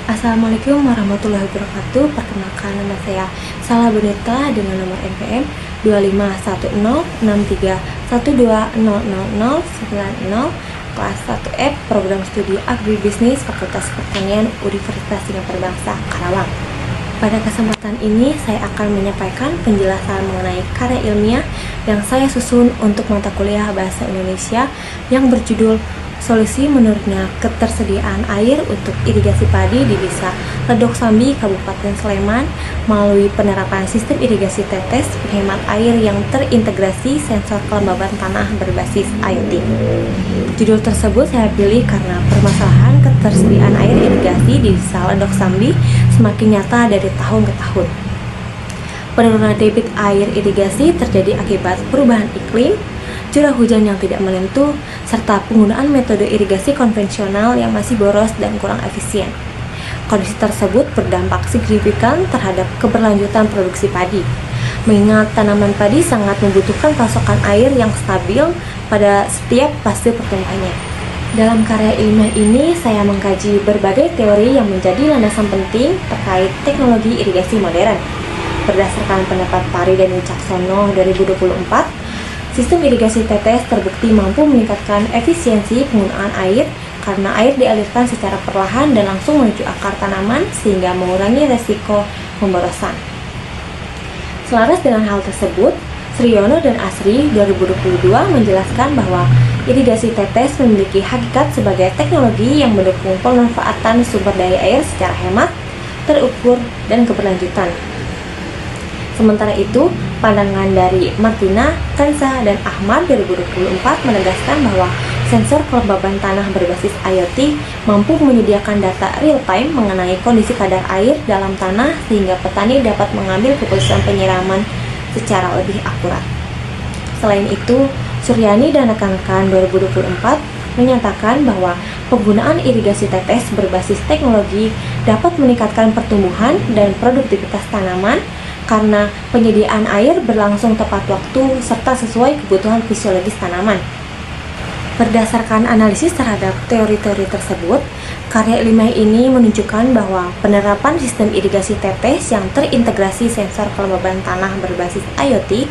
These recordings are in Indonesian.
Assalamualaikum warahmatullahi wabarakatuh. Perkenalkan, nama saya Sala Bonita dengan nomor NPM 251663120090 kelas 1F program studi Agribisnis Fakultas Pertanian Universitas Singapura Bangsa, Karawang. Pada kesempatan ini saya akan menyampaikan penjelasan mengenai karya ilmiah yang saya susun untuk mata kuliah Bahasa Indonesia yang berjudul Solusi Menurunnya Ketersediaan Air untuk Irigasi Padi di Desa Ledok Sambi, Kabupaten Sleman melalui penerapan sistem irigasi tetes penghemat air yang terintegrasi sensor kelembaban tanah berbasis IoT. Judul tersebut saya pilih karena permasalahan ketersediaan air irigasi di Desa Ledok Sambi semakin nyata dari tahun ke tahun. Penurunan debit air irigasi terjadi akibat perubahan iklim, curah hujan yang tidak menentu, serta penggunaan metode irigasi konvensional yang masih boros dan kurang efisien. Kondisi tersebut berdampak signifikan terhadap keberlanjutan produksi padi, mengingat tanaman padi sangat membutuhkan pasokan air yang stabil pada setiap fase pertumbuhannya. Dalam karya ilmiah ini, saya mengkaji berbagai teori yang menjadi landasan penting terkait teknologi irigasi modern. Berdasarkan pendapat Pari dan Wicaksono 2024, sistem irigasi tetes terbukti mampu meningkatkan efisiensi penggunaan air karena air dialirkan secara perlahan dan langsung menuju akar tanaman sehingga mengurangi resiko pemborosan. Selaras dengan hal tersebut, Sriyono dan Asri 2022 menjelaskan bahwa irigasi tetes memiliki hakikat sebagai teknologi yang mendukung pemanfaatan sumber daya air secara hemat, terukur, dan keberlanjutan. Sementara itu, pandangan dari Martina, Kansa, dan Ahmad 2024 menegaskan bahwa sensor kelembaban tanah berbasis IoT mampu menyediakan data real-time mengenai kondisi kadar air dalam tanah sehingga petani dapat mengambil keputusan penyiraman secara lebih akurat. Selain itu, Suryani dan rekan-rekan 2024 menyatakan bahwa penggunaan irigasi tetes berbasis teknologi dapat meningkatkan pertumbuhan dan produktivitas tanaman karena penyediaan air berlangsung tepat waktu serta sesuai kebutuhan fisiologis tanaman. Berdasarkan analisis terhadap teori-teori tersebut, karya ilmiah ini menunjukkan bahwa penerapan sistem irigasi tetes yang terintegrasi sensor kelembaban tanah berbasis IoT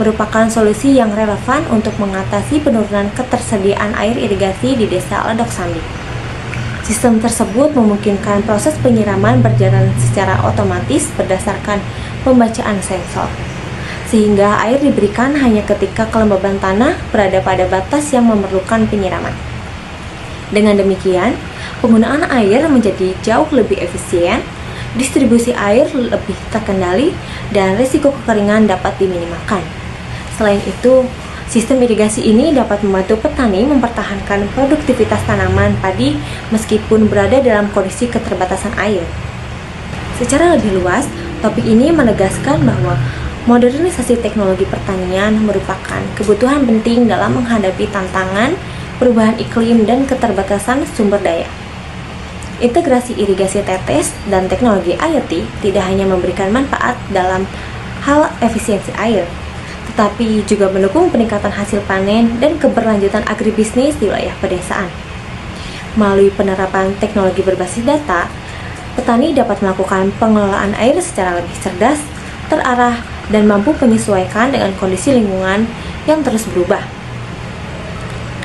merupakan solusi yang relevan untuk mengatasi penurunan ketersediaan air irigasi di Desa Ledok Sambi. Sistem tersebut memungkinkan proses penyiraman berjalan secara otomatis berdasarkan pembacaan sensor, sehingga air diberikan hanya ketika kelembaban tanah berada pada batas yang memerlukan penyiraman. Dengan demikian, penggunaan air menjadi jauh lebih efisien, distribusi air lebih terkendali, dan risiko kekeringan dapat diminimalkan. Selain itu, sistem irigasi ini dapat membantu petani mempertahankan produktivitas tanaman padi meskipun berada dalam kondisi keterbatasan air. Secara lebih luas, topik ini menegaskan bahwa modernisasi teknologi pertanian merupakan kebutuhan penting dalam menghadapi tantangan perubahan iklim dan keterbatasan sumber daya. Integrasi irigasi tetes dan teknologi IoT tidak hanya memberikan manfaat dalam hal efisiensi air, tetapi juga mendukung peningkatan hasil panen dan keberlanjutan agribisnis di wilayah pedesaan. Melalui penerapan teknologi berbasis data, petani dapat melakukan pengelolaan air secara lebih cerdas, terarah, dan mampu menyesuaikan dengan kondisi lingkungan yang terus berubah.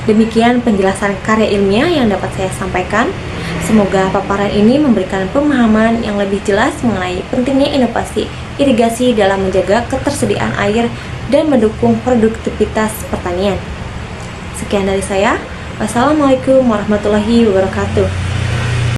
Demikian penjelasan karya ilmiah yang dapat saya sampaikan. Semoga paparan ini memberikan pemahaman yang lebih jelas mengenai pentingnya inovasi irigasi dalam menjaga ketersediaan air dan mendukung produktivitas pertanian. Sekian dari saya. Wassalamualaikum warahmatullahi wabarakatuh.